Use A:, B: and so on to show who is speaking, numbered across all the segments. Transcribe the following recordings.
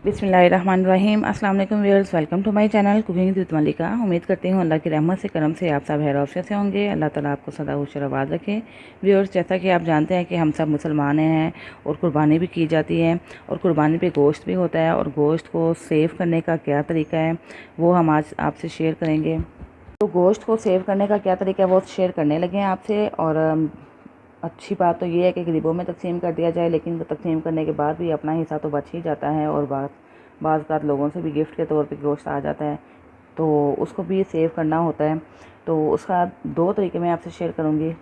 A: बिस्मिल्लाहिर्रहमानिर्रहीम। अस्सलाम वालेकुम viewers, welcome to my channel cooking with Malika. उम्मीद करती हूँ अल्लाह की रहमत से करम से आप सब खैर से होंगे। अल्लाह ताला आपको सदा खुश आबाद रखे। व्यूअर्स, जैसा कि आप जानते हैं कि हम सब मुसलमान हैं और कुर्बानी भी की जाती है और कुर्बानी पे गोश्त भी होता है, और गोश्त को सेव करने का क्या तरीका है वो हम आज आपसे शेयर करेंगे। तो गोश्त को सेव करने का क्या तरीका है वो शेयर करने लगे हैं आपसे। और अच्छी बात तो ये है कि गरीबों में तकसीम कर दिया जाए, लेकिन तकसीम करने के बाद भी अपना हिस्सा तो बच ही जाता है, और बाज़ लोगों से भी गिफ्ट के तौर पे गोश्त आ जाता है, तो उसको भी सेव करना होता है। तो उसका दो तरीके मैं आपसे शेयर करूँगी।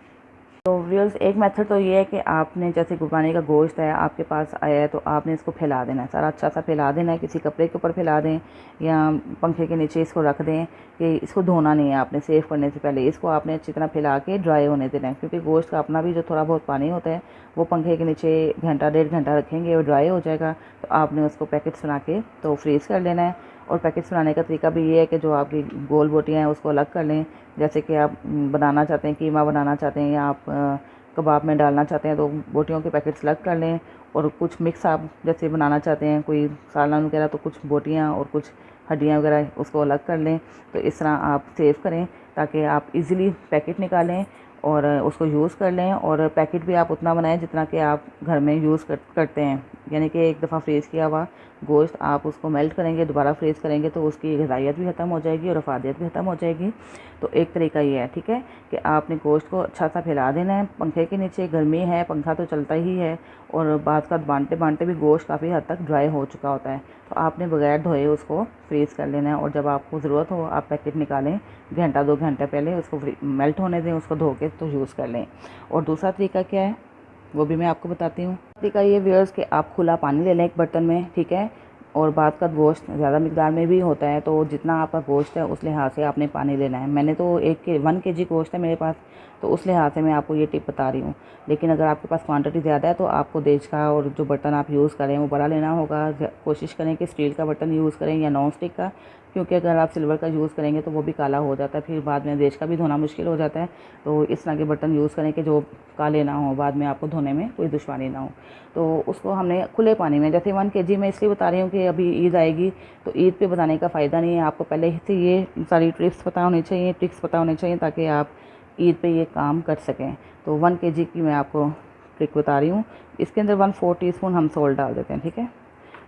A: तो व्यूअर्स, एक मेथड तो ये है कि आपने जैसे कुर्बानी का गोश्त है आपके पास आया है, तो आपने इसको फैला देना है, सारा अच्छा सा फैला देना है। किसी कपड़े के ऊपर फैला दें या पंखे के नीचे इसको रख दें, कि इसको धोना नहीं है आपने। सेव करने से पहले इसको आपने अच्छी तरह फैला के ड्राई होने देना है, क्योंकि गोश्त का अपना भी जो थोड़ा बहुत पानी होता है वो पंखे के नीचे घंटा 1.5 घंटा रखेंगे और ड्राई हो जाएगा। तो आपने उसको पैकेट्स बना के तो फ्रीज़ कर लेना है। और पैकेट्स बनाने का तरीका भी ये है कि जो आपकी गोल बोटियाँ हैं उसको अलग कर लें। जैसे कि आप बनाना चाहते हैं, कीमा बनाना चाहते हैं, या आप कबाब में डालना चाहते हैं, तो बोटियों के पैकेट्स अलग कर लें। और कुछ मिक्स आप जैसे बनाना चाहते हैं, कोई सालन वगैरह, तो कुछ बोटियाँ और कुछ हड्डियाँ वगैरह उसको अलग कर लें। तो इस तरह आप सेव करें ताकि आप इजीली पैकेट निकालें और उसको यूज़ कर लें। और पैकेट भी आप उतना बनाएं जितना कि आप घर में यूज़ करते हैं। यानी कि एक दफ़ा फ्रीज़ किया हुआ गोश्त आप उसको मेल्ट करेंगे, दोबारा फ्रीज़ करेंगे, तो उसकी ग़िज़ाइयत भी ख़त्म हो जाएगी और अफादियत भी ख़त्म हो जाएगी। तो एक तरीका ये है, ठीक है, कि आपने गोश्त को अच्छा सा फैला देना है पंखे के नीचे। गर्मी है, पंखा तो चलता ही है, और बाद का बांटते बांटते भी गोश्त काफ़ी हद तक ड्राई हो चुका होता है। तो आपने बगैर धोए उसको फ्रीज़ कर लेना है, और जब आपको ज़रूरत हो आप पैकेट निकालें, घंटा 2 घंटे पहले उसको मेल्ट होने दें, उसको धो के तो यूज़ कर लें। और दूसरा तरीका क्या है वो भी मैं आपको बताती हूँ। तरीका ये व्यूअर्स कि आप खुला पानी ले लें एक बर्तन में, ठीक है, और बाद का गोश्त ज़्यादा मिकदार में भी होता है, तो जितना आपका गोश्त है उस लिहाज से आपने पानी लेना है। मैंने तो 1 kg गोश्त है मेरे पास, तो उस लिहाज से मैं आपको ये टिप बता रही हूँ। लेकिन अगर आपके पास क्वांटिटी ज़्यादा है तो आपको देश का और जो बर्तन आप यूज़ करें वो बड़ा लेना होगा। कोशिश करें कि स्टील का बर्तन यूज़ करें या नॉन स्टिक का, क्योंकि अगर आप सिल्वर का यूज़ करेंगे तो वो भी काला हो जाता है, फिर बाद में देश का भी धोना मुश्किल हो जाता है। तो इस तरह के बर्तन यूज़ करें कि जो काले ना हो, बाद में आपको धोने में कोई दुश्वारी ना हो। तो उसको हमने खुले पानी में, जैसे 1 kg मैं इसलिए बता रही हूँ कि अभी ईद आएगी, तो ईद पे बताने का फ़ायदा नहीं है। आपको पहले से ये सारी ट्रिक्स पता होनी चाहिए, ताकि आप ईद पे ये काम कर सकें। तो 1 kg की मैं आपको ट्रिक बता रही हूँ। इसके अंदर 1/4 टीस्पून हम सॉल्ट डाल देते हैं, ठीक है।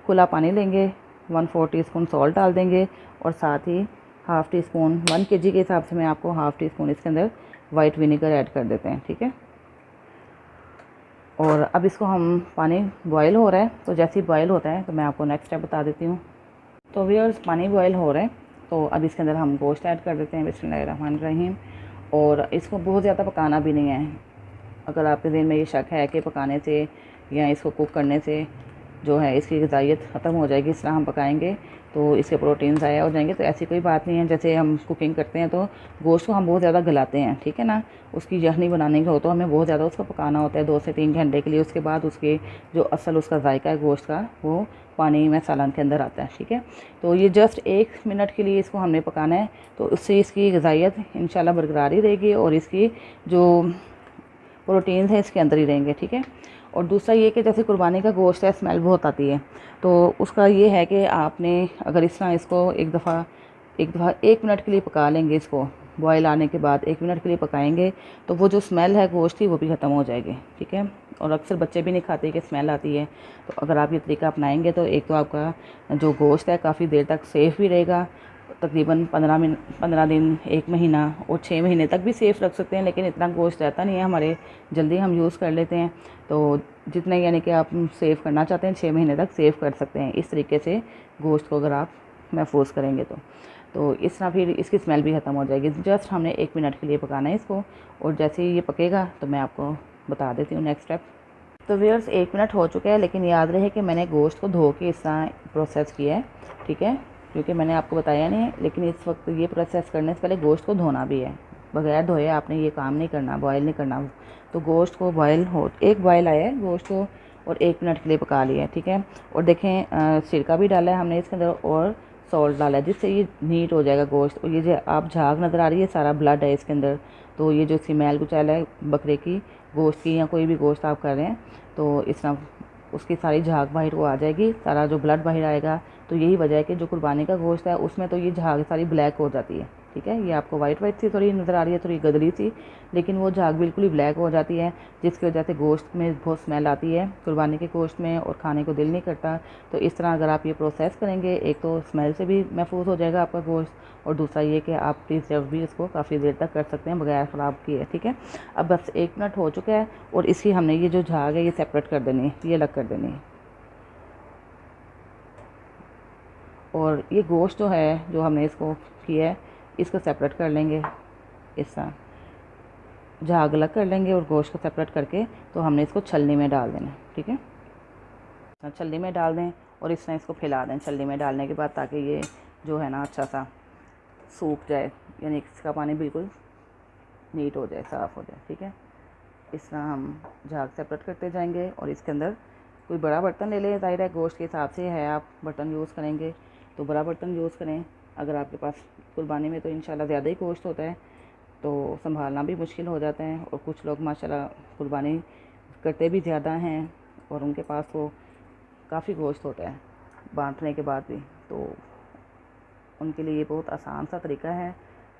A: खुला पानी लेंगे, 1/4 टीस्पून सॉल्ट डाल देंगे, और साथ ही हाफ़ टी स्पून, 1 kg के हिसाब से मैं आपको हाफ़ टी स्पून इसके अंदर वाइट विनेगर ऐड कर देते हैं, ठीक है। और अब इसको हम, पानी बॉयल हो रहा है, तो जैसे ही बॉयल होता है तो मैं आपको नेक्स्ट स्टेप बता देती हूँ। तो व्यूअर्स, पानी बॉयल हो रहा है, तो अब इसके अंदर हम गोश्त ऐड कर देते हैं। बिस्मिल्लाहिर्रहमानिर्रहीम। और इसको बहुत ज़्यादा पकाना भी नहीं है। अगर आपके दिल में ये शक है कि पकाने से या इसको कुक करने से जो है इसकी ग़िज़ाइयत ख़त्म हो जाएगी, इस तरह हम पकाएंगे तो इसके प्रोटीन ज़ाया हो जाएंगे, तो ऐसी कोई बात नहीं है। जैसे हम कुकिंग करते हैं तो गोश्त को हम बहुत ज़्यादा गलाते हैं, ठीक है ना। उसकी यखनी बनाने का हो तो हमें बहुत ज़्यादा उसको पकाना होता है 2 से 3 घंटे के लिए। उसके बाद उसके जो असल उसका जायका है गोश्त का, वो पानी में सालन के अंदर आता है, ठीक है। तो ये जस्ट 1 मिनट के लिए इसको हमने पकाना है, तो उससे इसकी ग़िज़ाइयत इंशाल्लाह बरकरार ही रहेगी और इसकी जो प्रोटीन्स हैं इसके अंदर ही रहेंगे, ठीक है। और दूसरा ये कि जैसे कुर्बानी का गोश्त है, स्मेल बहुत आती है, तो उसका ये है कि आपने अगर इस तरह इसको एक दफ़ा 1 मिनट के लिए पका लेंगे, इसको बॉयल आने के बाद 1 मिनट के लिए पकाएंगे, तो वो जो स्मेल है गोश्त की वो भी ख़त्म हो जाएगी, ठीक है। और अक्सर बच्चे भी नहीं खाते कि स्मेल आती है, तो अगर आप ये तरीका अपनाएंगे तो एक तो आपका जो गोश्त है काफ़ी देर तक सेफ़ भी रहेगा, तकरीबन 15 दिन, 1 महीना और 6 महीने तक भी सेफ़ रख सकते हैं। लेकिन इतना गोश्त रहता नहीं है हमारे, जल्दी हम यूज़ कर लेते हैं। तो जितने यानी कि आप सेव करना चाहते हैं 6 महीने तक सेव कर सकते हैं इस तरीके से गोश्त को, अगर आप महफूज करेंगे तो इस तरह फिर इसकी स्मेल भी ख़त्म हो जाएगी। जस्ट हमने 1 मिनट के लिए पकाना है इसको, और जैसे ही ये पकेगा तो मैं आपको बता देती हूँ नेक्स्ट स्टेप। तो व्यूअर्स, 1 मिनट हो चुका है, लेकिन याद रहे कि मैंने गोश्त को धो के इस तरह प्रोसेस किया है, ठीक है, क्योंकि मैंने आपको बताया नहीं है। लेकिन इस वक्त ये प्रोसेस करने से पहले गोश्त को धोना भी है। बगैर धोए आपने ये काम नहीं करना, बॉयल नहीं करना। तो गोश्त को एक बॉयल आया है गोश्त को, और 1 मिनट के लिए पका लिया है, ठीक है। और देखें, सिरका भी डाला है हमने इसके अंदर, और सॉल्ट डाला है, जिससे ये नीट हो जाएगा गोश्त। और ये जो आप झाग नज़र आ रही है, सारा ब्लड है इसके अंदर। तो ये जो इसकी मैल कुचैल है बकरे की, गोश्त की, या कोई भी गोश्त आप कर रहे हैं, तो इस तरह उसकी सारी झाग बाहर को आ जाएगी, सारा जो ब्लड बाहर आएगा। तो यही वजह है कि जो कुर्बानी का गोश्त है उसमें तो ये झाग सारी ब्लैक हो जाती है। ठीक है, ये आपको वाइट वाइट सी थोड़ी नज़र आ रही है, थोड़ी गदरी सी, लेकिन वो झाग बिल्कुल ही ब्लैक हो जाती है, जिसकी वजह से गोश्त में बहुत स्मेल आती है कुर्बानी के गोश्त में, और खाने को दिल नहीं करता। तो इस तरह अगर आप ये प्रोसेस करेंगे, एक तो स्मेल से भी महफूज हो जाएगा आपका गोश्त, और दूसरा ये कि आप प्रिजर्व भी इसको काफ़ी देर तक कर सकते हैं बगैर ख़राब किए। ठीक है, अब बस 1 मिनट हो चुका है, और इसकी हमने ये जो झाग है ये सेपरेट कर देनी है, ये अलग कर देनी है। और ये गोश्त जो है, जो हमने इसको किया है, इसको सेपरेट कर लेंगे, इस तरह झाग अलग कर लेंगे और गोश्त को सेपरेट करके तो हमने इसको छलनी में डाल देना। ठीक है, छलनी में डाल दें और इस तरह इसको फैला दें छलनी में डालने के बाद, ताकि ये जो है ना अच्छा सा सूख जाए, यानी इसका पानी बिल्कुल नीट हो जाए, साफ़ हो जाए। ठीक है, इस तरह हम झाग सेपरेट करते जाएंगे। और इसके अंदर कोई बड़ा बर्तन ले लें, ज़ाहिर है गोश्त के हिसाब से है, आप बर्तन यूज़ करेंगे तो बड़ा बर्तन यूज़ करें। अगर आपके पास कुर्बानी में तो इंशाल्लाह ज़्यादा ही गोश्त होता है तो संभालना भी मुश्किल हो जाता है, और कुछ लोग माशाल्लाह कुर्बानी करते भी ज़्यादा हैं और उनके पास तो काफ़ी गोश्त होता है बांटने के बाद भी, तो उनके लिए ये बहुत आसान सा तरीका है,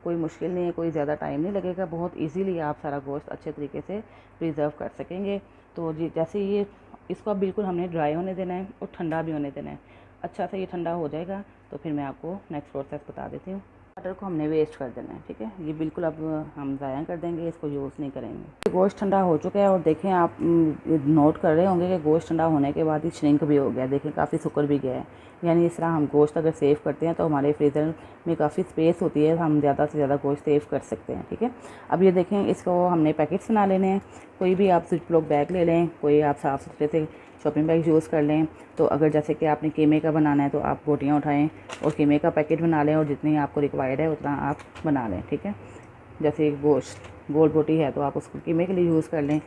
A: कोई मुश्किल नहीं है, कोई ज़्यादा टाइम नहीं लगेगा, बहुत इजीली आप सारा गोश्त अच्छे तरीके से प्रिजर्व कर सकेंगे। तो जी जैसे ये इसको अब बिल्कुल हमने ड्राई होने देना है और ठंडा भी होने देना है। अच्छा सा ये ठंडा हो जाएगा तो फिर मैं आपको नेक्स्ट प्रोसेस बता देती हूँ। टमाटर को हमने वेस्ट कर देना है। ठीक है, ये बिल्कुल अब हम ज़ाया कर देंगे, इसको यूज़ नहीं करेंगे। गोश्त ठंडा हो चुका है और देखें आप नोट कर रहे होंगे कि गोश्त ठंडा होने के बाद ही श्रिंक भी हो गया, देखें काफ़ी सुकर भी गया है। यानी इस तरह हम गोश्त अगर सेव करते हैं तो हमारे फ्रीज़र में काफ़ी स्पेस होती है, हम ज़्यादा से ज़्यादा गोश्त सेव कर सकते हैं। ठीक है, अब ये देखें, इसको हमने पैकेट्स बना लेने हैं। कोई भी आप जिपलॉक बैग ले लें, कोई आप साफ़ सुथरे से शॉपिंग बैग यूज़ कर लें। तो अगर जैसे कि आपने कीमे का बनाना है तो आप बोटियाँ उठाएं और कीमे का पैकेट बना लें, और जितनी आपको रिक्वायर्ड है उतना आप बना लें। ठीक है, जैसे गोश्त गोल बोटी है तो आप उसको कीमे के लिए यूज़ कर लें,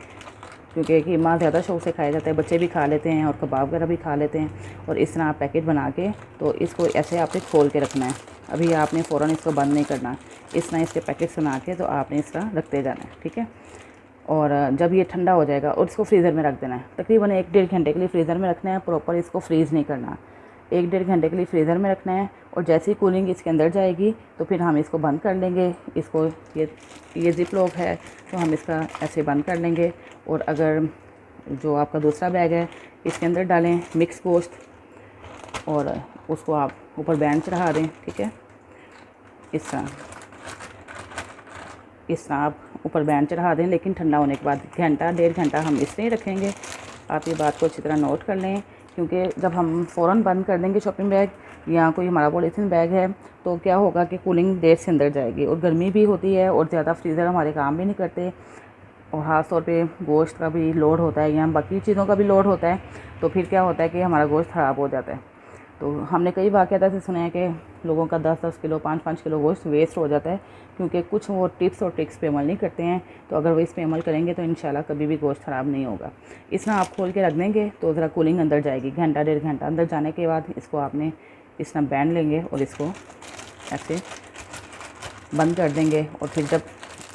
A: क्योंकि कीमा ज़्यादा शौक से खाया जाता है, बच्चे भी खा लेते हैं और कबाब वगैरह भी खा लेते हैं। और इस तरह आप पैकेट बना के तो इसको ऐसे आपने खोल के रखना है, अभी आपने फ़ौरन इसको बंद नहीं करना। इस तरह इसके पैकेट्स बना के तो आपने इस तरह रखते जाना है। ठीक है, और जब ये ठंडा हो जाएगा और इसको फ्रीज़र में रख देना है, तकरीबन 1-1.5 घंटे के लिए फ्रीज़र में रखना है, प्रॉपर इसको फ्रीज़ नहीं करना। 1-1.5 घंटे के लिए फ्रीज़र में रखना है, और जैसे ही कूलिंग इसके अंदर जाएगी तो फिर हम इसको बंद कर लेंगे। इसको ये जिप लॉक है तो हम इसका ऐसे बंद कर लेंगे, और अगर जो आपका दूसरा बैग है इसके अंदर डालें मिक्स गोश्त, और उसको आप ऊपर बैंड चढ़ा दें। ठीक है, इस तरह आप ऊपर बैंड चढ़ा दें, लेकिन ठंडा होने के बाद 1-1.5 घंटा हम इसमें ही रखेंगे। आप ये बात को अच्छी तरह नोट कर लें, क्योंकि जब हम फ़ौरन बंद कर देंगे शॉपिंग बैग या कोई हमारा पॉलीथीन बैग है तो क्या होगा कि कूलिंग देर से अंदर जाएगी, और गर्मी भी होती है और ज़्यादा फ्रीज़र हमारे काम भी नहीं करते, और ख़ास तौर पे गोश्त का भी लोड होता है या बाकी चीज़ों का भी लोड होता है, तो फिर क्या होता है कि हमारा गोश्त ख़राब हो जाता है। तो हमने कई वाक़यात ऐसे सुने हैं कि लोगों का 10-10 किलो 5-5 किलो गोश्त वेस्ट हो जाता है, क्योंकि कुछ वो टिप्स और ट्रिक्स पे अमल नहीं करते हैं। तो अगर वो इस पे अमल करेंगे तो इंशाल्लाह कभी भी गोश्त ख़राब नहीं होगा। इस तरह आप खोल के रख देंगे तो ज़रा कूलिंग अंदर जाएगी, 1-1.5 घंटा अंदर जाने के बाद इसको आपने इस तरह बैंड लेंगे और इसको ऐसे बंद कर देंगे, और फिर जब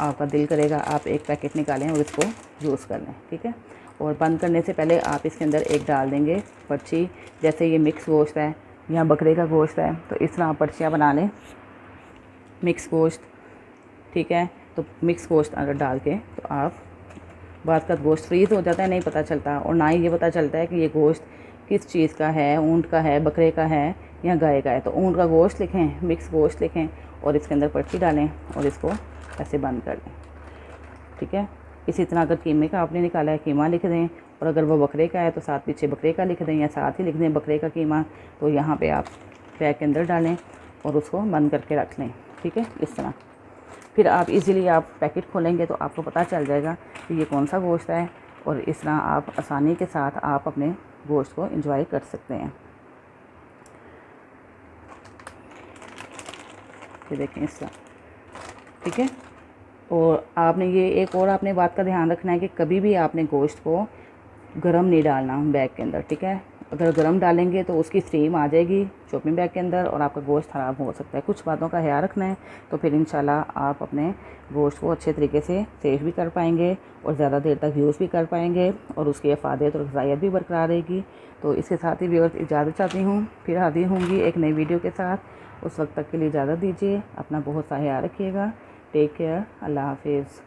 A: आपका दिल करेगा आप एक पैकेट निकालें और इसको यूज़ कर लें। ठीक है, और बंद करने से पहले आप इसके अंदर एक डाल देंगे पर्ची, जैसे ये मिक्स गोश्त है या बकरे का गोश्त है तो इस तरह आप पर्चियाँ बना लें मिक्स गोश्त। ठीक है, तो मिक्स गोश्त अगर डाल के तो आप बाद का गोश्त फ्रीज़ हो जाता है, नहीं पता चलता, और ना ही ये पता चलता है कि ये गोश्त किस चीज़ का है, ऊँट का है, बकरे का है या गाय का है। तो ऊँट का गोश्त लिखें, मिक्स गोश्त लिखें, और इसके अंदर पर्ची डालें और इसको ऐसे बंद कर दें। ठीक है, इसी तरह अगर कीमे का आपने निकाला है कीमा लिख दें, और अगर वो बकरे का है तो साथ पीछे बकरे का लिख दें, या साथ ही लिख दें बकरे का कीमा। तो यहाँ पे आप बैग के अंदर डालें और उसको बंद करके रख लें। ठीक है, इस तरह फिर आप इजीली आप पैकेट खोलेंगे तो आपको पता चल जाएगा कि ये कौन सा गोश्त है, और इस तरह आप आसानी के साथ आप अपने गोश्त को एंजॉय कर सकते हैं। ये देखें इस तरह। ठीक है, और आपने ये एक और आपने बात का ध्यान रखना है कि कभी भी आपने गोश्त को गरम नहीं डालना बैग के अंदर। ठीक है, अगर गर्म डालेंगे तो उसकी स्टीम आ जाएगी चॉपिंग बैग के अंदर और आपका गोश्त ख़राब हो सकता है। कुछ बातों का ख्याल रखना है, तो फिर इंशाल्लाह आप अपने गोश्त को अच्छे तरीके से सेव भी कर पाएंगे और ज़्यादा देर तक यूज़ भी कर पाएंगे और उसकी अफादियत और गज़ाइयत भी बरकरार रहेगी। तो इसके साथ ही व्यूअर्स इजाज़त चाहती हूँ, फिर हाजिर होंगी एक नई वीडियो के साथ। उस वक्त तक के लिए इजाज़त दीजिए। अपना बहुत सा ख्याल रखिएगा। Take care. अल्लाह हाफिज़।